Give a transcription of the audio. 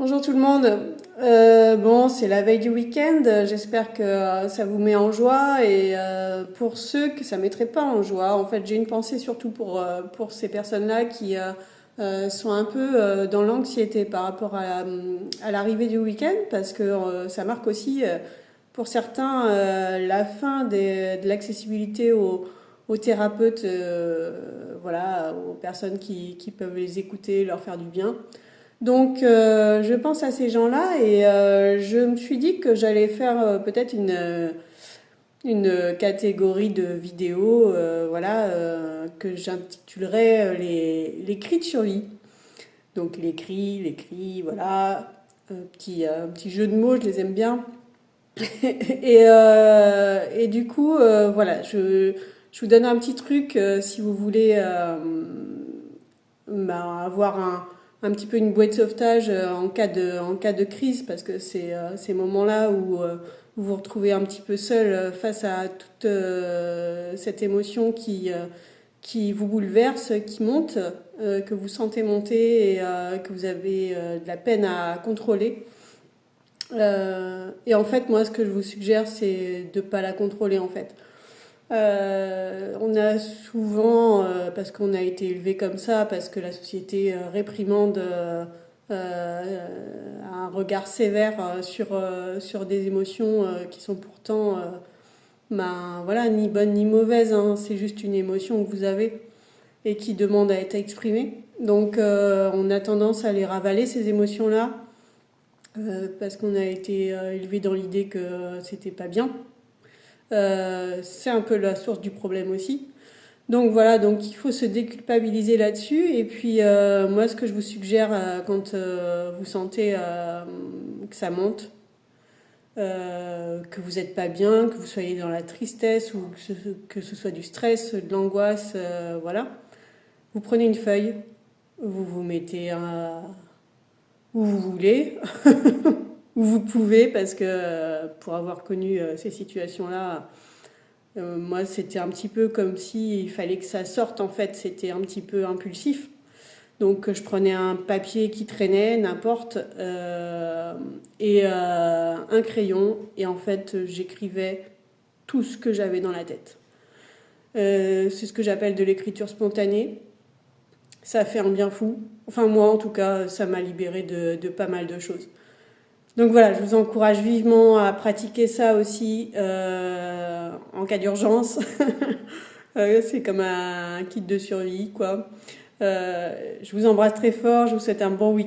Bonjour tout le monde. Bon, c'est la veille du week-end. J'espère que ça vous met en joie et pour ceux que ça mettrait pas en joie, en fait, j'ai une pensée surtout pour ces personnes-là qui sont un peu dans l'anxiété par rapport à l'arrivée du week-end parce que ça marque aussi pour certains la fin de l'accessibilité aux thérapeutes, voilà, aux personnes qui peuvent les écouter, leur faire du bien. Donc, je pense à ces gens-là et je me suis dit que j'allais faire peut-être une catégorie de vidéos, voilà, que j'intitulerais les cris de survie. Donc, les cris, voilà, petit jeu de mots, je les aime bien. Et du coup, voilà, je vous donne un petit truc si vous voulez avoir un petit peu une bouée de sauvetage en cas de crise, parce que c'est ces moments-là où vous vous retrouvez un petit peu seul face à toute cette émotion qui vous bouleverse, qui monte, que vous sentez monter et que vous avez de la peine à contrôler. Et en fait, moi, ce que je vous suggère, c'est de ne pas la contrôler, en fait. On a souvent, parce qu'on a été élevé comme ça, parce que la société réprimande un regard sévère sur des émotions qui sont pourtant ben, voilà, ni bonnes ni mauvaises, hein, c'est juste une émotion que vous avez et qui demande à être exprimée. Donc on a tendance à les ravaler, ces émotions-là, parce qu'on a été élevé dans l'idée que c'était pas bien. C'est un peu la source du problème aussi. Donc voilà, donc il faut se déculpabiliser là-dessus. Et puis moi, ce que je vous suggère quand vous sentez que ça monte, que vous n'êtes pas bien, que vous soyez dans la tristesse ou que ce soit du stress, de l'angoisse, voilà, vous prenez une feuille, vous vous mettez où vous voulez, où vous pouvez, parce que pour avoir connu ces situations-là, moi, c'était un petit peu comme s'il fallait que ça sorte, en fait. C'était un petit peu impulsif. Donc, je prenais un papier qui traînait, n'importe, et un crayon. Et en fait, j'écrivais tout ce que j'avais dans la tête. C'est ce que j'appelle de l'écriture spontanée. Ça fait un bien fou. Enfin, moi, en tout cas, ça m'a libérée de pas mal de choses. Donc voilà, je vous encourage vivement à pratiquer ça aussi en cas d'urgence. C'est comme un kit de survie, quoi. Je vous embrasse très fort, je vous souhaite un bon week-end.